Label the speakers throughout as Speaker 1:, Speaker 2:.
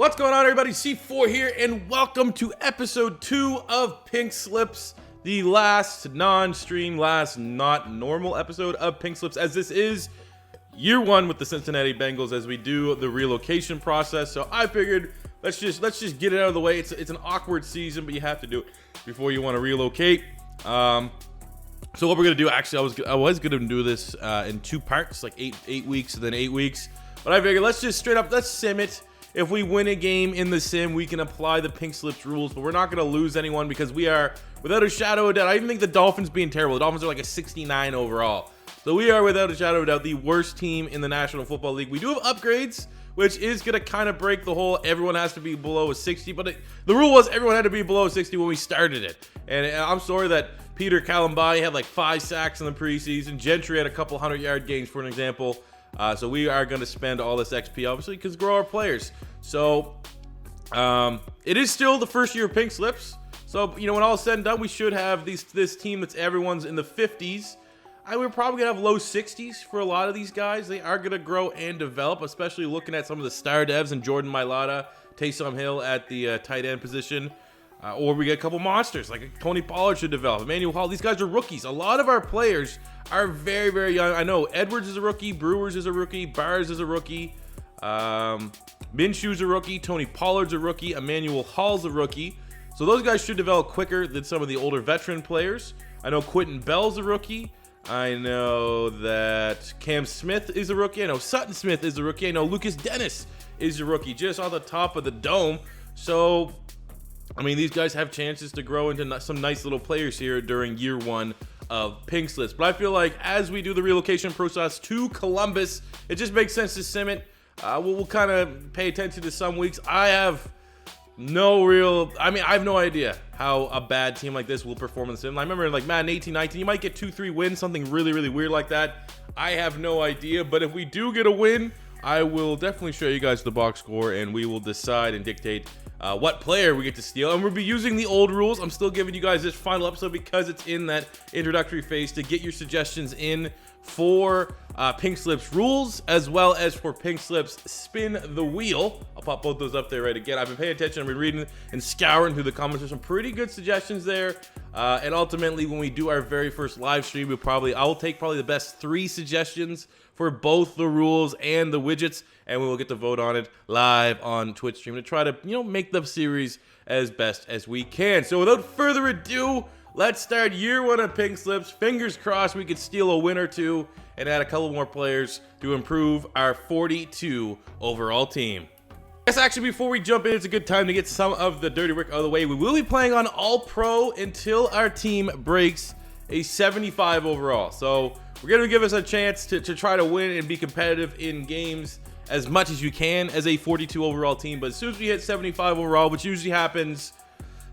Speaker 1: What's going on, everybody? C4 here, and welcome to episode 2 of Pink Slips, the last non-stream, last not normal episode of Pink Slips, as this is year 1 with the Cincinnati Bengals as we do the relocation process. So I figured let's just get it out of the way. It's an awkward season, but you have to do it before you want to relocate. So what we're gonna do, actually, I was gonna do this in 2 parts, like eight weeks and then 8 weeks. But I figured let's sim it. If we win a game in the sim, we can apply the Pink Slips rules, but we're not going to lose anyone because we are, without a shadow of doubt, I even think the Dolphins being terrible. The Dolphins are like a 69 overall. So we are, without a shadow of doubt, the worst team in the National Football League. We do have upgrades, which is going to kind of break the whole everyone has to be below a 60, but the rule was everyone had to be below a 60 when we started it. And I'm sorry that Peter Kalambai had like 5 sacks in the preseason. Gentry had a couple 100-yard games, for an example. So we are going to spend all this XP, obviously, because grow our players. So it is still the first year of Pink Slips. So, you know, when all is said and done, we should have this team that's everyone's in the 50s. We're probably going to have low 60s for a lot of these guys. They are going to grow and develop, especially looking at some of the star devs and Jordan Mailata, Taysom Hill at the tight end position. Or we get a couple monsters, like Tony Pollard should develop. Emmanuel Hall, these guys are rookies. A lot of our players are very, very young. I know Edwards is a rookie, Brewers is a rookie, Bars is a rookie, Minshew's a rookie, Tony Pollard's a rookie, Emmanuel Hall's a rookie. So those guys should develop quicker than some of the older veteran players. I know Quentin Bell's a rookie. I know that Cam Smith is a rookie. I know Sutton Smith is a rookie. I know Lucas Dennis is a rookie, just on the top of the dome. So, I mean, these guys have chances to grow into some nice little players here during year 1 of Pink Slips. But I feel like as we do the relocation process to Columbus, it just makes sense to sim it. We'll kind of pay attention to some weeks. I have no idea how a bad team like this will perform in the sim. I remember in like Madden 18, 19, you might get 2-3 wins, something really, really weird like that. I have no idea, but if we do get a win, I will definitely show you guys the box score, and we will decide and dictate what player we get to steal. And we'll be using the old rules. I'm still giving you guys this final episode because it's in that introductory phase to get your suggestions in for Pink Slips rules, as well as for Pink Slips Spin the Wheel. I'll pop both those up there right again. I've been paying attention. I've been reading and scouring through the comments. There's some pretty good suggestions there. And ultimately, when we do our very first live stream, I'll take probably the best 3 suggestions for both the rules and the widgets, and we will get to vote on it live on Twitch stream to try to, make the series as best as we can. So without further ado, let's start year 1 of Pink Slips. Fingers crossed we could steal a win or 2 and add a couple more players to improve our 42 overall team. Yes, actually, before we jump in, it's a good time to get some of the dirty work out of the way. We will be playing on All-Pro until our team breaks a 75 overall. So we're going to give us a chance to try to win and be competitive in games as much as you can as a 42 overall team. But as soon as we hit 75 overall, which usually happens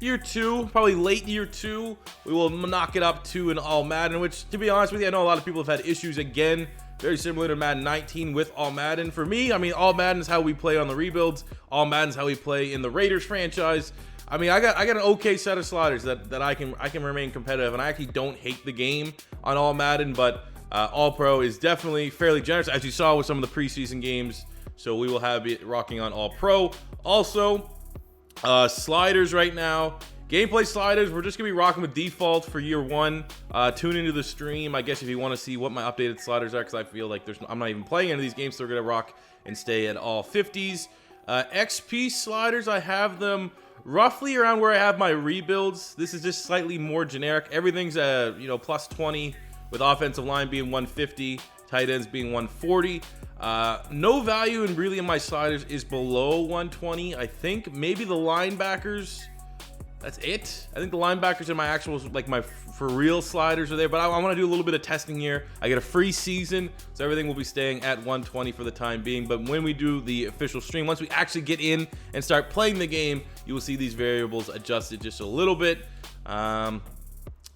Speaker 1: year 2, probably late year 2, we will knock it up to an All Madden, which, to be honest with you, I know a lot of people have had issues again. Very similar to Madden 19 with All Madden. For me, I mean, All Madden is how we play on the rebuilds. All Madden is how we play in the Raiders franchise. I mean, I got an okay set of sliders that I can remain competitive, and I actually don't hate the game on All Madden, but All Pro is definitely fairly generous, as you saw with some of the preseason games. So we will have it rocking on All Pro. Also, sliders right now. Gameplay sliders, we're just gonna be rocking with default for year 1. Tune into the stream, I guess, if you want to see what my updated sliders are, because I feel like I'm not even playing any of these games, so we're gonna rock and stay at all 50s. XP sliders, I have them roughly around where I have my rebuilds. This is just slightly more generic. Everything's plus 20, with offensive line being 150, tight ends being 140. No value in my sliders is below 120. I think maybe the linebackers. That's it. I think the linebackers and my actual, like my for real sliders are there, but I want to do a little bit of testing here. I get a free season, so everything will be staying at 120 for the time being. But when we do the official stream, once we actually get in and start playing the game, you will see these variables adjusted just a little bit. And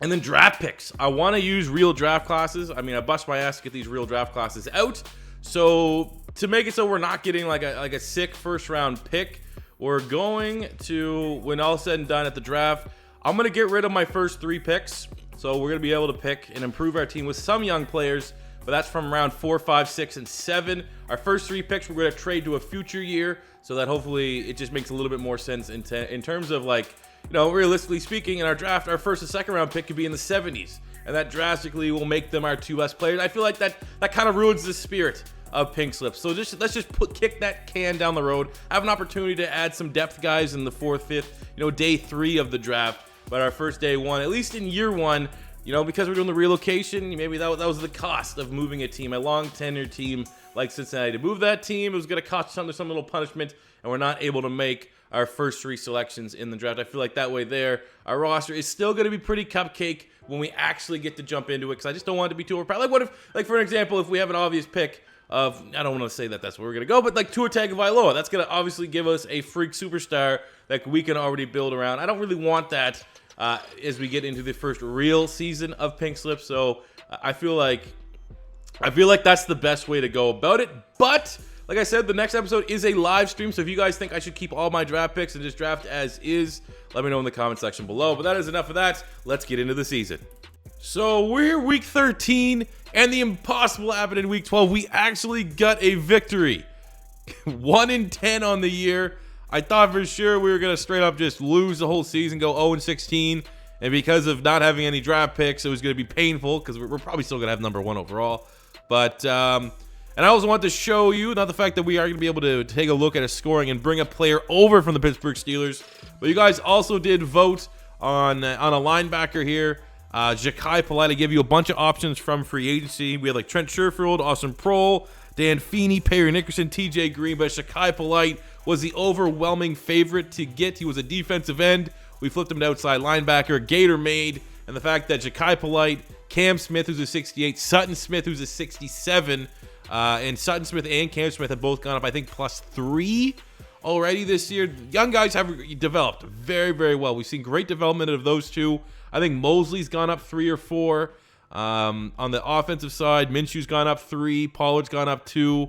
Speaker 1: then draft picks. I want to use real draft classes. I mean, I bust my ass to get these real draft classes out. So to make it so we're not getting like a sick first round pick, we're going to, when all said and done at the draft, I'm going to get rid of my first 3 picks. So we're going to be able to pick and improve our team with some young players, but that's from round 4, 5, 6, and 7. Our first 3 picks we're going to trade to a future year. so that hopefully it just makes a little bit more sense in terms of, like, you know, realistically speaking, in our draft, our first and second round pick could be in the 70s, and that drastically will make them our 2 best players. I feel like that kind of ruins the spirit of Pink Slips. So let's just kick that can down the road. Have an opportunity to add some depth guys in the 4th, 5th, you know, day 3 of the draft. But our first day 1, at least in year 1, you know, because we're doing the relocation, maybe that was the cost of moving a team, a long tenure team like Cincinnati. To move that team, it was going to cost some little punishment, and we're not able to make our first 3 selections in the draft. I feel like that way there, our roster is still going to be pretty cupcake when we actually get to jump into it, because I just don't want it to be too overpowered. Like, what if, like, for example, if we have an obvious pick of, I don't want to say that that's where we're going to go, but like Tua Tagovailoa, that's going to obviously give us a freak superstar that we can already build around. I don't really want that as we get into the first real season of Pink Slip, so I feel like that's the best way to go about it. But like I said, the next episode is a live stream, so if you guys think I should keep all my draft picks and just draft as is, let me know in the comment section below. But that is enough of that. Let's get into the season. So we're here week 13, and the impossible happened in week 12. We actually got a victory. 1-10 on the year. I thought for sure we were going to straight up just lose the whole season, go 0-16. And because of not having any draft picks, it was going to be painful because we're probably still going to have number 1 overall. But, and I also want to show you, not the fact that we are going to be able to take a look at a scoring and bring a player over from the Pittsburgh Steelers, but you guys also did vote on a linebacker here. Ja'Kai Polite, I give you a bunch of options from free agency. We had like Trent Sherfield, Austin Proehl, Dan Feeney, Perry Nickerson, TJ Green, but Ja'Kai Polite was the overwhelming favorite to get. He was a defensive end. We flipped him to outside linebacker, Gator made, and the fact that Ja'Kai Polite, Cam Smith, who's a 68, Sutton Smith, who's a 67, and Sutton Smith and Cam Smith have both gone up, I think, +3 already this year. Young guys have developed very, very well. We've seen great development of those two. I think Mosley's gone up 3 or 4. On the offensive side, Minshew's gone up 3. Pollard's gone up 2.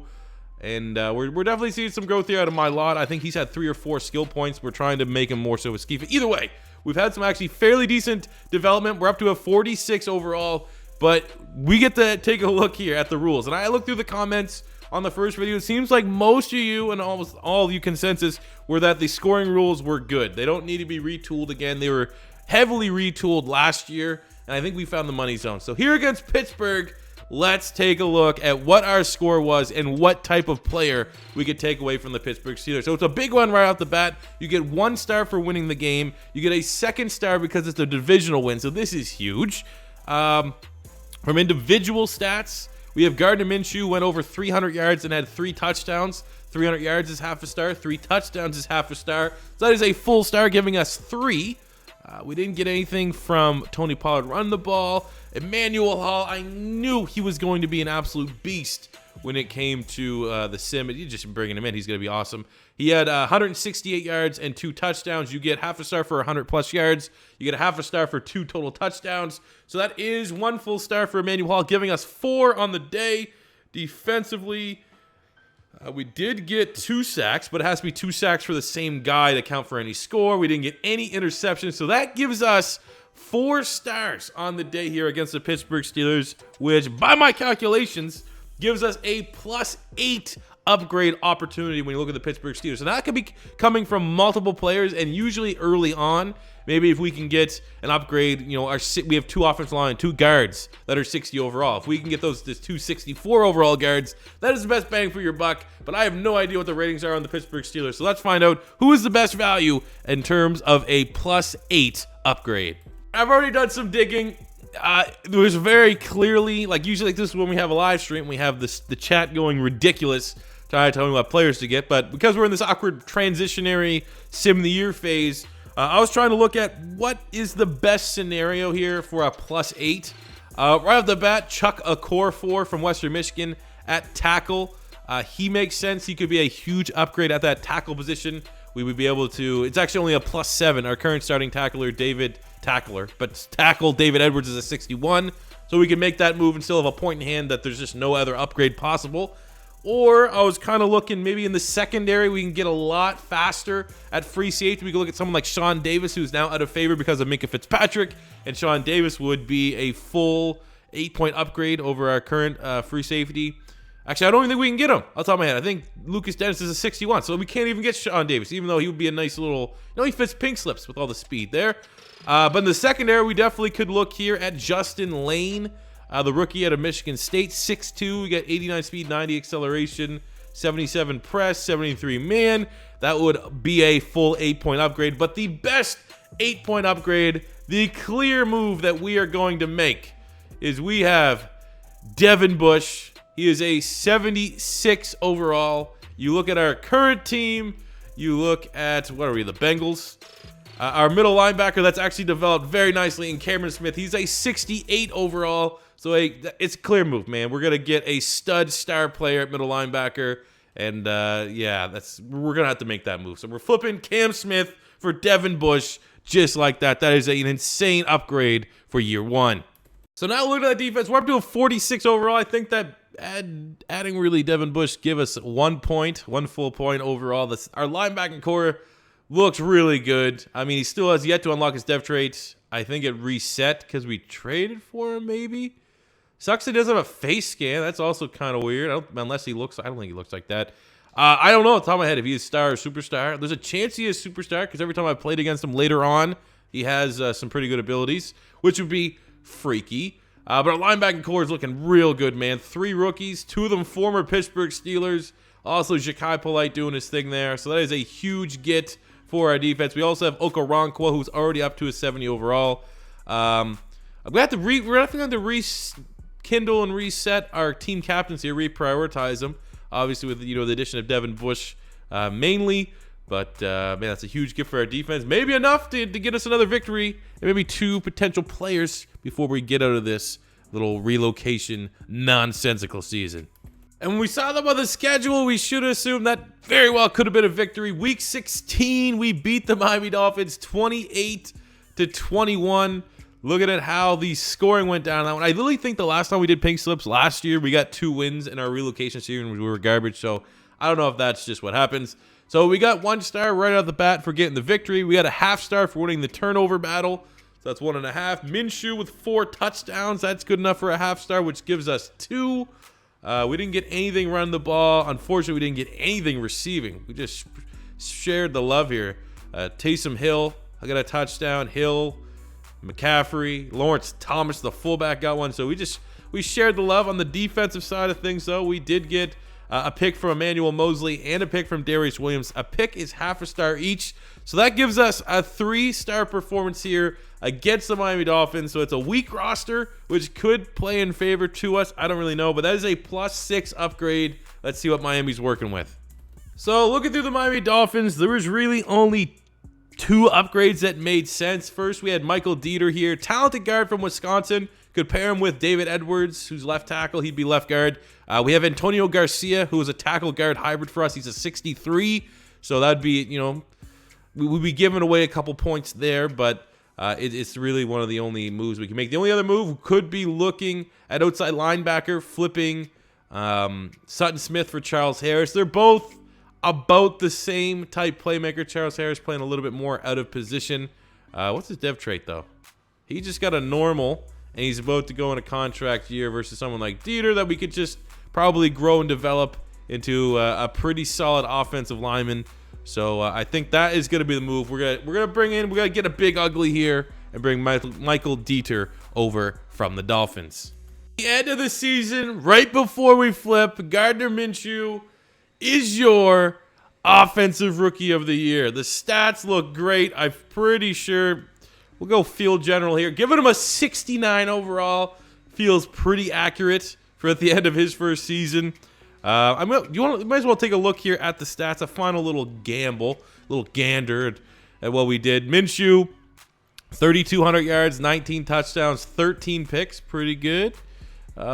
Speaker 1: And we're definitely seeing some growth here out of my lot. I think he's had 3 or 4 skill points. We're trying to make him more so a ski. Either way, we've had some actually fairly decent development. We're up to a 46 overall. But we get to take a look here at the rules. And I looked through the comments on the first video. It seems like most of you and almost all of you consensus were that the scoring rules were good. They don't need to be retooled again. They were heavily retooled last year, and I think we found the money zone. So here against Pittsburgh, let's take a look at what our score was and what type of player we could take away from the Pittsburgh Steelers. So it's a big one right off the bat. You get 1 star for winning the game. You get a 2nd star because it's a divisional win, so this is huge. From individual stats, we have Gardner Minshew went over 300 yards and had 3 touchdowns. 300 yards is half a star. 3 touchdowns is half a star. So that is a full star, giving us 3. We didn't get anything from Tony Pollard run the ball. Emmanuel Hall, I knew he was going to be an absolute beast when it came to the sim. You just bringing him in, he's going to be awesome. He had 168 yards and 2 touchdowns. You get half a star for 100+ yards. You get a half a star for 2 total touchdowns. So that is 1 full star for Emmanuel Hall, giving us 4 on the day. Defensively, we did get 2 sacks, but it has to be 2 sacks for the same guy to count for any score. We didn't get any interceptions, so that gives us 4 stars on the day here against the Pittsburgh Steelers, which by my calculations gives us a +8 upgrade opportunity when you look at the Pittsburgh Steelers. So that could be coming from multiple players, and usually early on. Maybe if we can get an upgrade, you know, we have 2 offensive line, 2 guards that are 60 overall. If we can get those 2 64 overall guards, that is the best bang for your buck. But I have no idea what the ratings are on the Pittsburgh Steelers. So let's find out who is the best value in terms of a +8 upgrade. I've already done some digging. It was very clearly, like usually like this is when we have a live stream, we have the chat going ridiculous, trying to tell me what players to get. But because we're in this awkward transitionary sim of the year phase, I was trying to look at what is the best scenario here for a +8. Right off the bat, Chuck Okorafor from Western Michigan at tackle. He makes sense. He could be a huge upgrade at that tackle position. We would be able to, it's actually only a +7. Our current starting tackle David Edwards is a 61. So we can make that move and still have a point in hand that there's just no other upgrade possible. Or I was kind of looking maybe in the secondary, we can get a lot faster at free safety. We can look at someone like Sean Davis, who's now out of favor because of Minkah Fitzpatrick. And Sean Davis would be a full 8-point upgrade over our current free safety. Actually, I don't even think we can get him. I'll top of my head. I think Lucas Dennis is a 61, so we can't even get Sean Davis, even though he would be a nice little, he fits pink slips with all the speed there. But in the secondary, we definitely could look here at Justin Lane, the rookie out of Michigan State, 6'2". We got 89 speed, 90 acceleration, 77 press, 73 man. That would be a full 8-point upgrade. But the best 8-point upgrade, the clear move that we are going to make, is we have Devin Bush. He is a 76 overall. You look at our current team. You look at, what are we, the Bengals? Our middle linebacker that's actually developed very nicely in Cameron Smith. He's a 68 overall. So it's a clear move, man. We're going to get a stud star player at middle linebacker. And, yeah, we're going to have to make that move. So we're flipping Cam Smith for Devin Bush just like that. That is an insane upgrade for year one. So now look at that defense. We're up to a 46 overall. I think that adding really Devin Bush give us 1 point, 1 full point overall. Our linebacking core looks really good. I mean, he still has yet to unlock his dev trait. I think it reset because we traded for him, maybe. Sucks he doesn't have a face scan. That's also kind of weird. I don't think he looks like that. I don't know off the top of my head if he is star or superstar. There's a chance he is superstar because every time I played against him later on, he has some pretty good abilities, which would be freaky. But our linebacking core is looking real good, man. 3 rookies, 2 of them former Pittsburgh Steelers. Also, Ja'Kai Polite doing his thing there. So that is a huge get for our defense. We also have Okoronkwo, who's already up to a 70 overall. We're going to have to rekindle and reset our team captains here, reprioritize them. Obviously, with the addition of Devin Bush mainly. But, man, that's a huge gift for our defense. Maybe enough to get us another victory. And maybe 2 potential players before we get out of this little relocation nonsensical season. And when we saw them on the schedule, we should assume that very well could have been a victory. Week 16, we beat the Miami Dolphins 28-21. Looking at how the scoring went down on that one. I literally think the last time we did pink slips last year, we got 2 wins in our relocation series and we were garbage. So I don't know if that's just what happens. So we got 1 star right out the bat for getting the victory. We got a half star for winning the turnover battle. So that's 1.5. Minshew with 4 touchdowns. That's good enough for a half star, which gives us 2. We didn't get anything running the ball. Unfortunately, we didn't get anything receiving. We just shared the love here. Taysom Hill, I got a touchdown. Hill, McCaffrey, Lawrence Thomas, the fullback, got one. So we shared the love on the defensive side of things, though. We did get a pick from Emmanuel Mosley and a pick from Darius Williams. A pick is half a star each. So that gives us a 3-star performance here against the Miami Dolphins. So it's a weak roster, which could play in favor to us. I don't really know, but that is a +6 upgrade. Let's see what Miami's working with. So looking through the Miami Dolphins, there was really only 2 upgrades that made sense. First, we had Michael Dieter here, talented guard from Wisconsin. Could pair him with David Edwards, who's left tackle. He'd be left guard. We have Antonio Garcia, who is a tackle guard hybrid for us. He's a 63. So that'd be, we'd be giving away a couple points there, but it's really one of the only moves we can make. The only other move could be looking at outside linebacker, flipping Sutton Smith for Charles Harris. They're both about the same type playmaker. Charles Harris playing a little bit more out of position. What's his dev trait, though? He just got a normal, and he's about to go in a contract year versus someone like Dieter that we could just probably grow and develop into a pretty solid offensive lineman. So I think that is going to be the move. We're gonna get a big ugly here and bring Michael Dieter over from the Dolphins. The end of the season, right before we flip, Gardner Minshew is your offensive rookie of the year. The stats look great. I'm pretty sure we'll go field general here. Giving him a 69 overall feels pretty accurate for at the end of his first season. You might as well take a look here at the stats. A final little gamble, little gander at what we did. Minshew, 3,200 yards, 19 touchdowns, 13 picks, pretty good.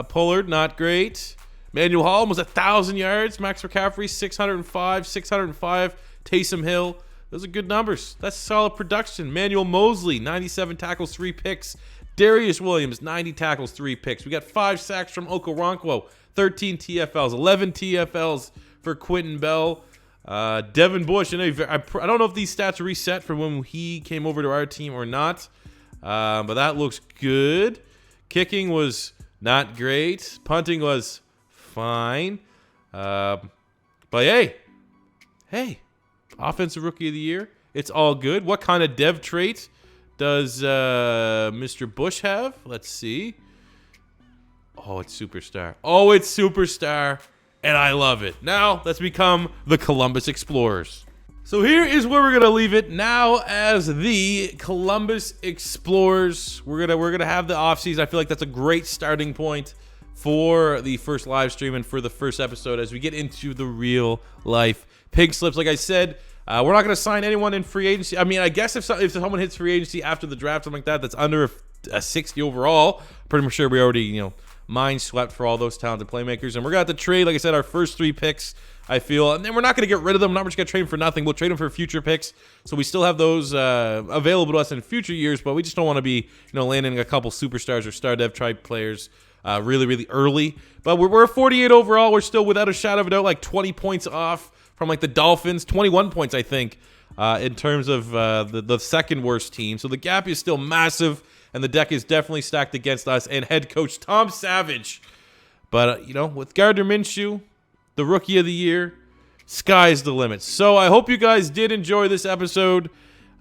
Speaker 1: Pollard, not great. Manuel Hall was 1,000 yards. Max McCaffrey, 605. Taysom Hill, those are good numbers. That's solid production. Manuel Mosley, 97 tackles, 3 picks. Darius Williams, 90 tackles, 3 picks. We got 5 sacks from Okoronkwo, 13 TFLs, 11 TFLs for Quentin Bell. Devin Bush, I don't know if these stats are reset from when he came over to our team or not, but that looks good. Kicking was not great. Punting was fine. But hey, offensive rookie of the year. It's all good. What kind of dev trait does Mr. Bush have? Let's see. Oh, it's superstar. Oh, it's superstar. And I love it. Now, let's become the Columbus Explorers. So here is where we're gonna leave it. Now, as the Columbus Explorers, we're gonna have the offseason. I feel like that's a great starting point for the first live stream and for the first episode as we get into the real life pig slips. Like I said, we're not gonna sign anyone in free agency. I mean, I guess if someone hits free agency after the draft, something like that, that's under a 60 overall, pretty much sure we already, mind swept for all those talented playmakers. And we're gonna have to trade, like I said, our first 3 picks, I feel, and then we're not going to get rid of them. We're not just going to trade them for nothing. We'll trade them for future picks. So we still have those available to us in future years, but we just don't want to be, landing a couple superstars or star dev type players really, really early. But we're 48 overall. We're still, without a shadow of a doubt, like 20 points off from like the Dolphins, 21 points, I think, in terms of the second worst team. So the gap is still massive, and the deck is definitely stacked against us and head coach Tom Savage. But, with Gardner Minshew, the rookie of the year, sky's the limit. So I hope you guys did enjoy this episode.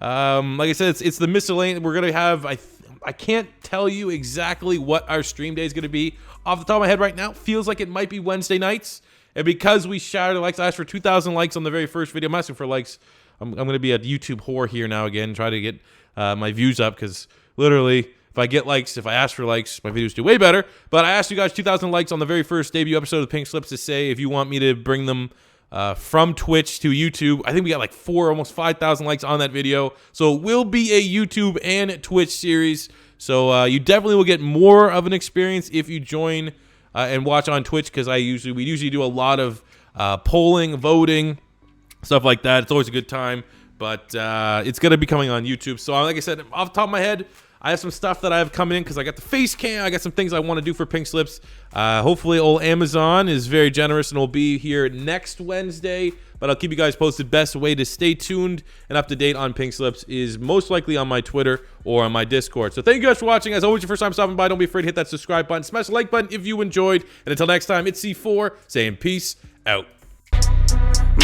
Speaker 1: Like I said, it's the miscellaneous. We're going to have, I can't tell you exactly what our stream day is going to be. Off the top of my head right now, feels like it might be Wednesday nights. And because we shattered likes, I asked for 2,000 likes on the very first video. I'm asking for likes. I'm going to be a YouTube whore here now again, try to get my views up, because literally, if I get likes, if I ask for likes, my videos do way better. But I asked you guys 2,000 likes on the very first debut episode of Pink Slips to say if you want me to bring them from Twitch to YouTube. I think we got like 4, almost 5,000 likes on that video. So it will be a YouTube and Twitch series. So you definitely will get more of an experience if you join and watch on Twitch, because we usually do a lot of polling, voting, stuff like that. It's always a good time. But it's going to be coming on YouTube. So like I said, off the top of my head, I have some stuff that I have coming in because I got the face cam. I got some things I want to do for Pink Slips. Hopefully, old Amazon is very generous and will be here next Wednesday. But I'll keep you guys posted. Best way to stay tuned and up to date on Pink Slips is most likely on my Twitter or on my Discord. So thank you guys for watching. As always, your first time stopping by, don't be afraid to hit that subscribe button. Smash the like button if you enjoyed. And until next time, it's C4 saying peace out.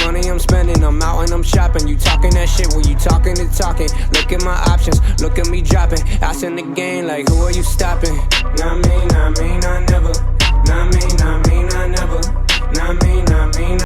Speaker 2: Money I'm spending, I'm out and I'm shopping. You talking that shit, well you talking to talking. Look at my options, look at me dropping. Ass in the game, like who are you stopping? Not me, not me, not never. Not me, not me, not never. Not me, not me, not